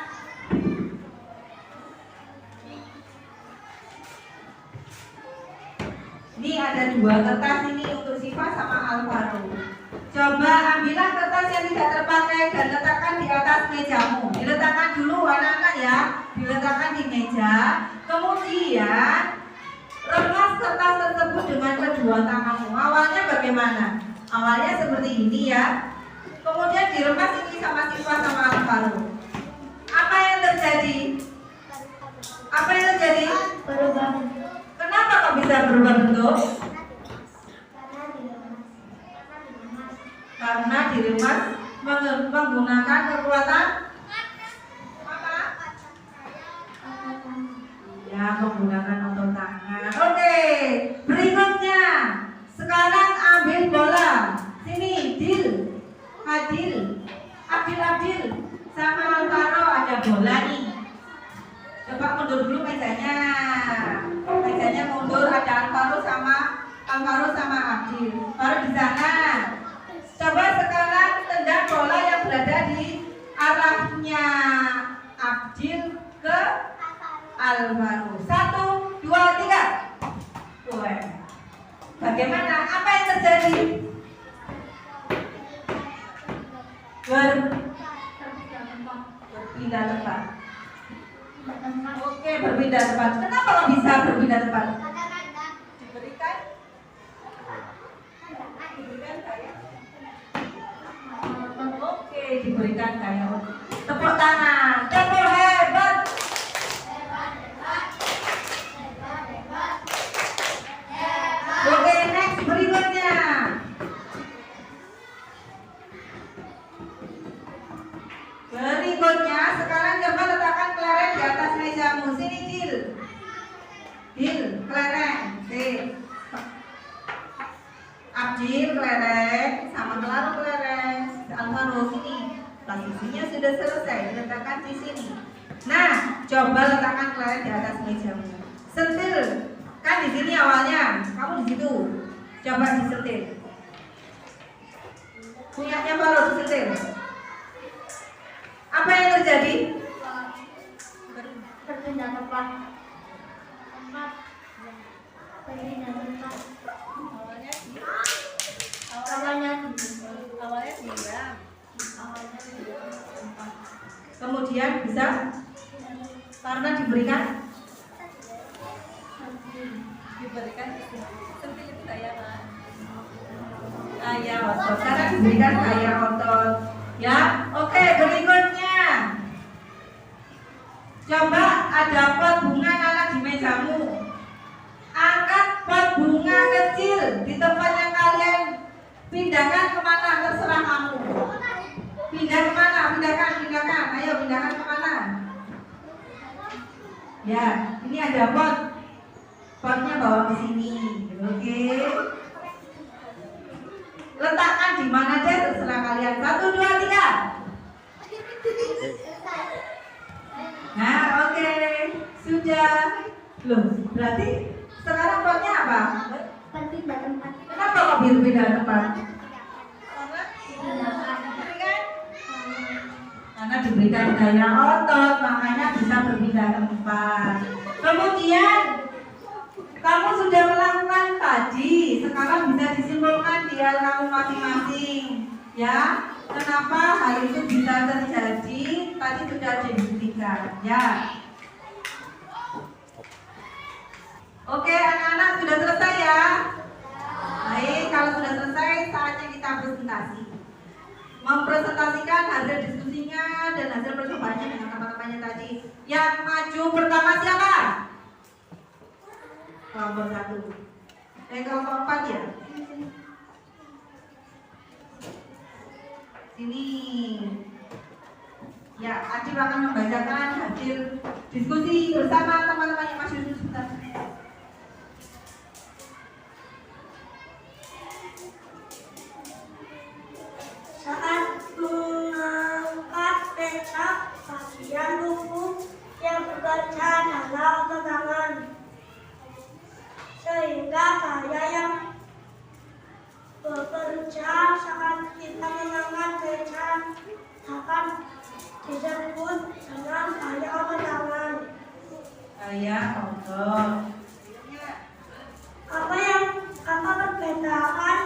Ini ada dua kertas ini untuk Siva sama Alvaro. Coba ambillah kertas yang tidak terpakai dan letakkan di atas mejamu. Diletakkan dulu anak-anak ya, diletakkan di meja. Kemudian remas kertas tersebut dengan kedua tanganmu. Awalnya bagaimana? Awalnya seperti ini ya. Kemudian diremas ini sama Siva sama Alvaro. Apa yang terjadi? Apa yang terjadi? Berubah. Kenapa kok bisa berubah bentuk? Karena diremas menggunakan kekuatan apa? Ya, menggunakan otot tangan. Oke, berikutnya sekarang ambil bola. Sini, Dil, Adil, Abdil, sama Alvaro ada bola nih. Coba mundur dulu mejanya. Mejanya mundur, ada Alvaro sama Abdil. Baru di sana. Coba sekarang tendang bola yang berada di arahnya Abdil ke Alvaro. 1, 2, 3. Wah. Bagaimana? Apa yang terjadi? Berpindah tempat. Oke, berpindah tempat. Kenapa kok bisa berpindah tempat? Diberikan kayak. Oke, diberikan kayak. Tepuk tangan. Tepuk hebat. Oke, next berikutnya. Berikutnya, sekarang coba letakkan kelereng di atas mejamu. Sini, Dil. Dil, kelereng. Abdil, kelereng. Sama Kelaro, kelereng. Alvaro, sini. Posisinya sudah selesai. Letakkan di sini. Nah, coba letakkan kelereng di atas mejamu. Sentil. Kan di sini awalnya. Kamu di situ. Coba disentil. Punyanya baru disentil. Apa yang terjadi? Berpindah tempat. Berpindah tempat. Awalnya diam. Kemudian bisa karena diberikan Diberikan seperti itu kayak gaya otot. Sekarang diberikan gaya otot. Ya, oke, berikutnya. Coba ada pot bunga Nala di mejamu. Angkat pot bunga kecil di tempat yang kalian pindahkan kemana, terserah kamu. Pindah kemana? Pindahkan. Ayo pindahkan kemana? Ya, ini ada pot. Potnya bawa ke sini, oke? Letakkan di mana aja terserah kalian. 1, 2, 3. Nah, oke, sudah. Loh, berarti sekarang potnya apa? Pindah tempat. Kenapa kok pindah tempat? Karena diberikan gaya otot, makanya bisa berpindah tempat. Kemudian kamu sudah melakukan tadi, sekarang bisa disimpulkan di hal kamu masing-masing, ya. Kenapa hal itu bisa terjadi? Tadi sudah dibuktikan, ya. Oke, anak-anak sudah selesai ya. Baik, kalau sudah selesai, saatnya kita presentasi. Mempresentasikan hasil diskusinya dan hasil percobaannya dengan teman-temannya tadi. Yang maju pertama siapa? Kelompok 1. Kelompok 4 ya? Sini. Ya, Adib akan membacakan hasil diskusi bersama teman-teman yang masih duduk sebentar. Saat mengangkat pecah bagian tubuh yang bekerja adalah otot tangan, sehingga gaya yang bekerja saat kita mengangkat pecah akan disebut dengan gaya otot tangan. Gaya otot. Apa perbedaan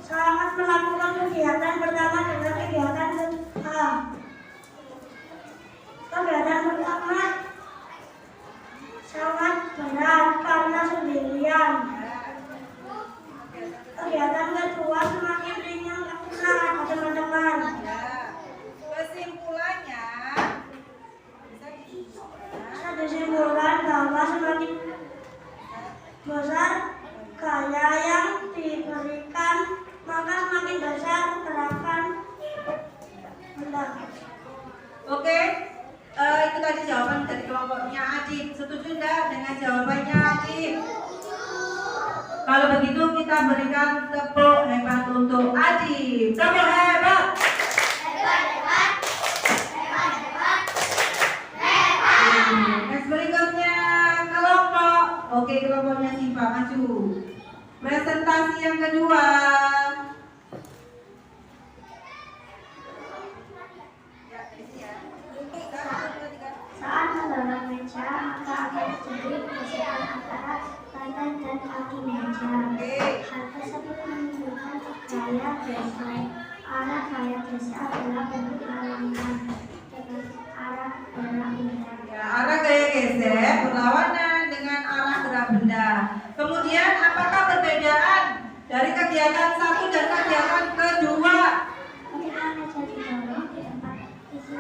saat melakukan kegiatan pertama dengan kegiatan kedua? Kegiatan pertama sangat berat karena sendirian. Kegiatan kedua semakin ringan karena ada teman-teman. Ya. Kesimpulannya Bisa disimpulkan bahwa semakin besar gaya yang diberikan, maka semakin besar gerakan benda. Oke, itu tadi jawaban dari kelompoknya Adib. Setuju enggak dengan jawabannya Adib? Kalau begitu kita berikan tepuk hebat untuk Adib. Tepuk hebat. Next berikutnya kelompok. Oke, kelompoknya Siva maju. Presentasi yang kedua. Saat mendorong meja, maka akan terjadi gesekan antara lantai dan kaki meja. Hal tersebut menunjukkan gaya geser. Arah gaya geser adalah bentuk lawanan dengan arah gerak benda. Ya, arah gaya geser berlawanan dengan arah gerak benda. Kemudian apakah perbedaan dari kegiatan satu dan kegiatan kedua? Ketika meja didorong di tempat isi,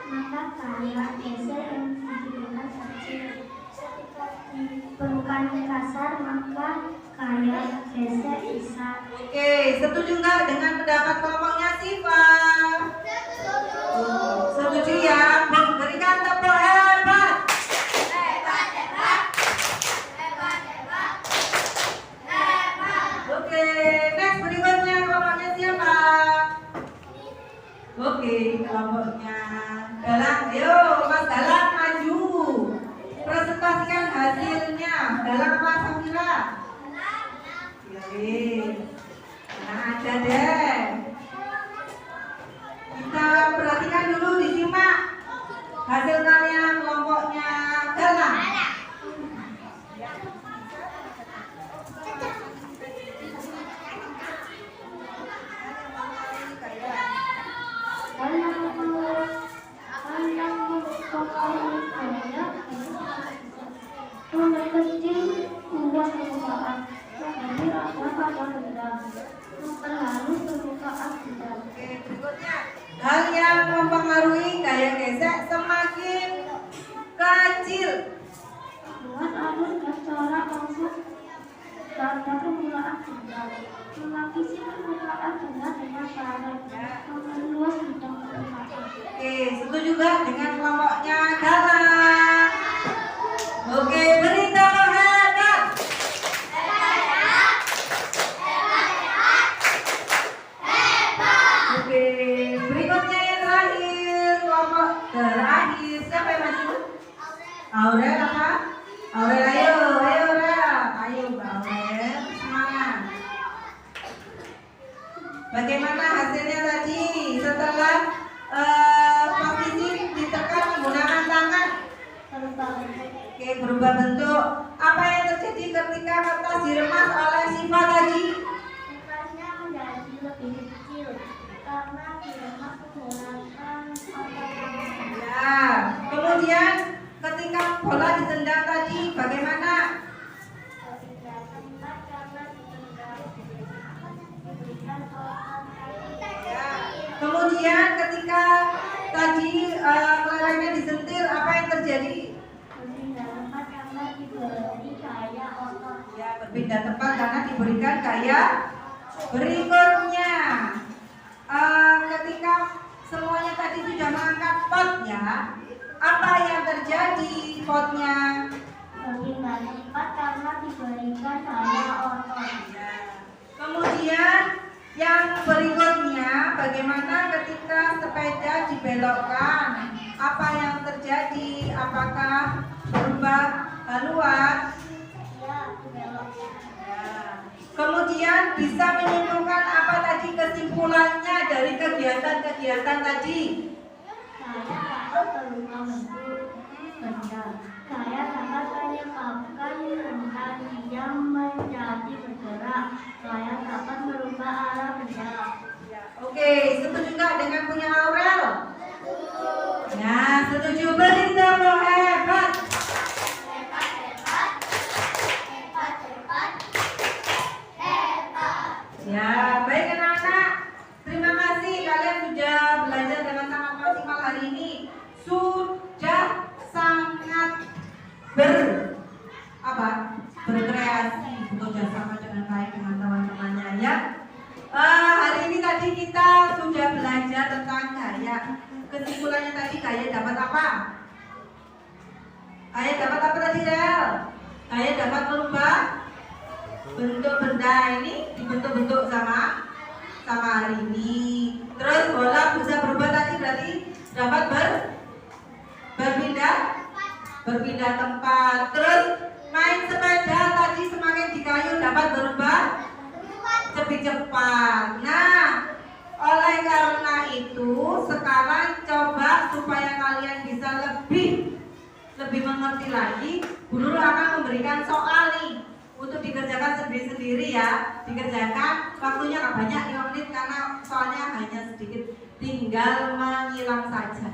maka gaya geser yang diberikan kecil. Ketika diperlukan kasar, maka gaya geser besar. Oke, setuju nggak dengan pendapat kelompoknya Siva? Setuju ya? Berikan tepuk hebat. Oke, next berikutnya kelompoknya siapa? Oke, kelompoknya Dalang. Ayo, Mas Dalang maju. Presentasikan hasilnya. Dalang apa Samira? Oke, nah ada deh. Kita perhatikan dulu, disimak hasil karya kelompoknya Dalang. Rumah kecil permukaan, menjadi rasa pada benda, memperhalus permukaan benda. Oke, berikutnya. Hal yang mempengaruhi gaya gesek semakin kecil. Buat arus dan corak langsung pada permukaan benda, melapisi permukaan benda dengan karet, memperluas bidang permukaan. Oke, setuju juga dengan kelompoknya Galang. Oke, beri tepuk tangan. Oke, berikutnya yang terakhir, kelompok terakhir. Siapa yang maju? Aurel apa? Aurel, ayo Aurel. Ayo Mbak Aurel, semangat. Bagaimana hasilnya tadi setelah posisi ditekan menggunakan tangan? Oke, berubah bentuk. Apa yang terjadi ketika kertas diremas oleh Siva tadi? Kertasnya menjadi lebih kecil karena diremas menggunakan otot. Ya. Kemudian ketika bola ditendang tadi bagaimana? Tidak tempat karena ditendang diberikan otot. Ya. Kemudian ketika tadi kelerengnya disentil apa yang terjadi? Berpindah tempat karena diberi gaya otot. Ya, berpindah tempat karena diberikan gaya. Berikutnya, ketika semuanya tadi sudah mengangkat potnya, apa yang terjadi potnya? Berpindah tempat karena diberikan gaya otot. Ya. Kemudian yang berikutnya, bagaimana ketika sepeda dibelokkan? Apa yang terjadi? Apakah berubah haluan? Ya, beloknya. Ya. Kemudian bisa menyimpulkan apa tadi kesimpulannya dari kegiatan-kegiatan tadi? Saya dapat berubah bentuk benda. Saya dapat menyebabkan benda yang menjadi bergerak. Saya dapat merubah arah benda. Oke, setuju nggak dengan punya Aurel? Nah, setuju. Beri tepuk hebat. Ya, baik anak-anak. Terima kasih kalian sudah belajar dengan sangat maksimal hari ini. Sudah sangat berkreasi, bekerja sama dengan baik dengan teman-temannya ya. Hari ini tadi kita sudah belajar tentang gaya. Kesimpulannya tadi gaya dapat apa? Gaya dapat apa tadi, Rel? Gaya dapat merubah bentuk benda ini dibentuk-bentuk sama hari ini. Terus bola bisa berubah tadi berarti dapat berpindah tempat. Terus main sepeda tadi semakin dikayuh dapat berubah lebih cepat. Nah, oleh karena itu sekarang coba supaya kalian bisa lebih mengerti lagi, Bu Nurul akan memberikan soal nih untuk dikerjakan sendiri-sendiri ya. Dikerjakan waktunya nggak banyak, 5 menit karena soalnya hanya sedikit, tinggal menyilang saja.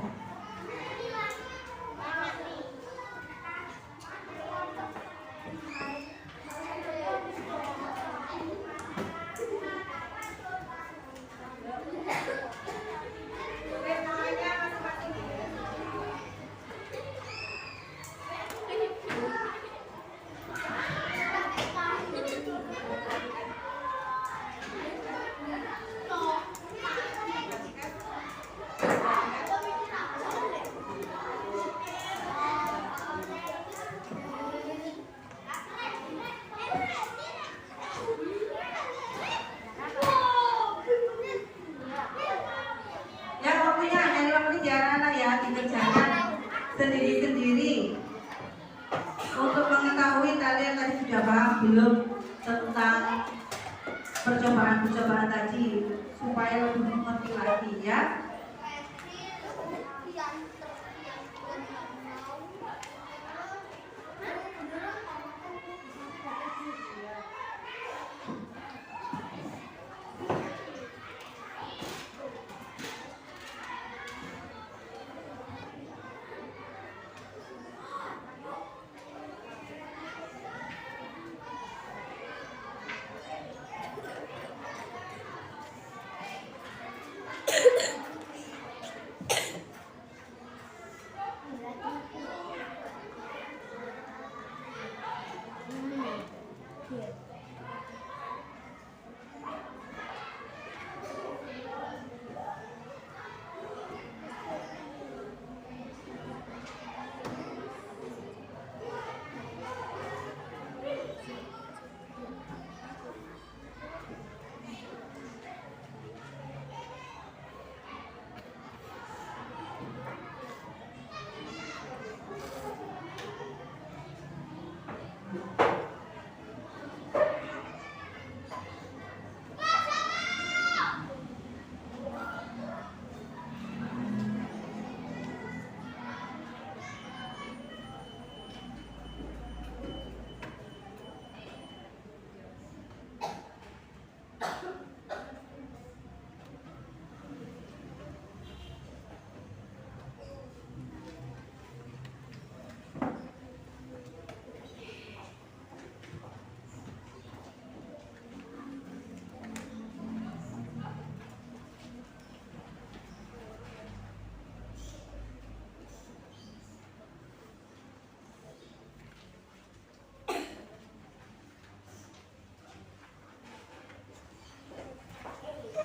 Sendiri-sendiri. Untuk mengetahui kalian tadi sudah paham belum tentang percobaan-percobaan tadi, supaya lebih mengerti lagi ya.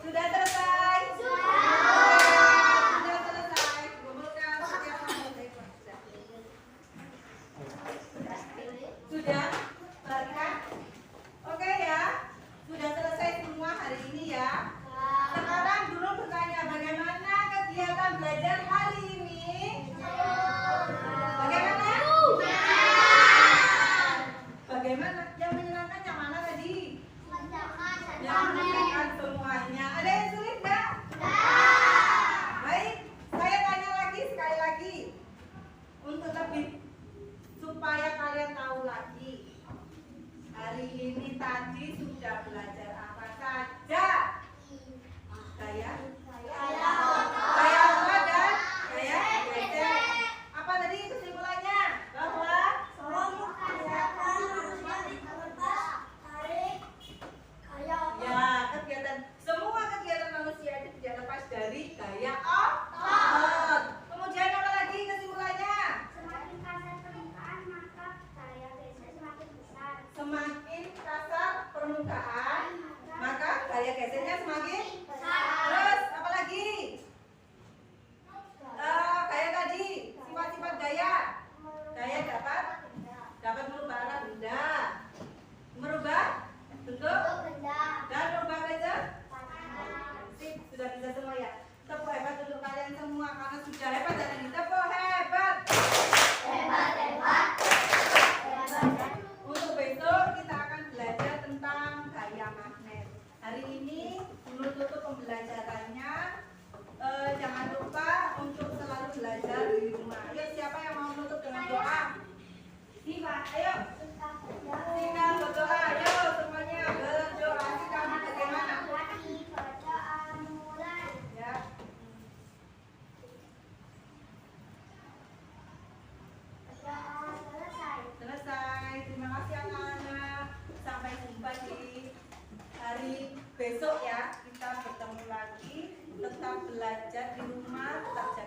Sudah selesai? Sudah selesai. Kumpulkan setiap nomor. Sudah? Balikkan? Oke ya. Sudah selesai semua hari ini ya. Sekarang dulu bertanya bagaimana kegiatan belajar hari ini? Bagaimana? Bagaimana? Yang menyenangkan yang mana tadi? Yang menyenangkan semuanya. Ada yang sulit nggak? Baik, saya tanya lagi sekali lagi untuk lebih supaya kalian tahu lagi. Hari ini tadi sudah belajar apa saja? Gaya? Gaya apa dan gaya gesek. Apa tadi kesimpulannya? Bahwa ya, semua kegiatan manusia itu tidak lepas dari gaya otot. Kemudian apa lagi kesimpulannya? Semakin kasar permukaan, maka gaya gesek semakin besar. Semakin kasar permukaan, maka gaya geseknya semakin Besar. terus. Apa lagi? Gaya tadi, sifat-sifat gaya. Gaya dapat merubah arah benda, merubah bentuk, dan merubah gaya. Sip, sudah bisa semua ya. Tepuk hebat untuk kalian semua karena sudah hebat dan ini tepuk hebat. Untuk besok kita akan belajar tentang gaya magnet. Hari ini dulu tutup pembelajarannya. Jangan lupa untuk selalu belajar di rumah. Ayo, siapa yang mau menutup dengan doa? Siva, ayo. Sika berdoa, ayo semuanya berdoa. Sika bagaimana? Ya. Selesai. Terima kasih anak-anak. Sampai jumpa di hari besok ya. Kita bertemu lagi. Tetap belajar di rumah, tetap jaga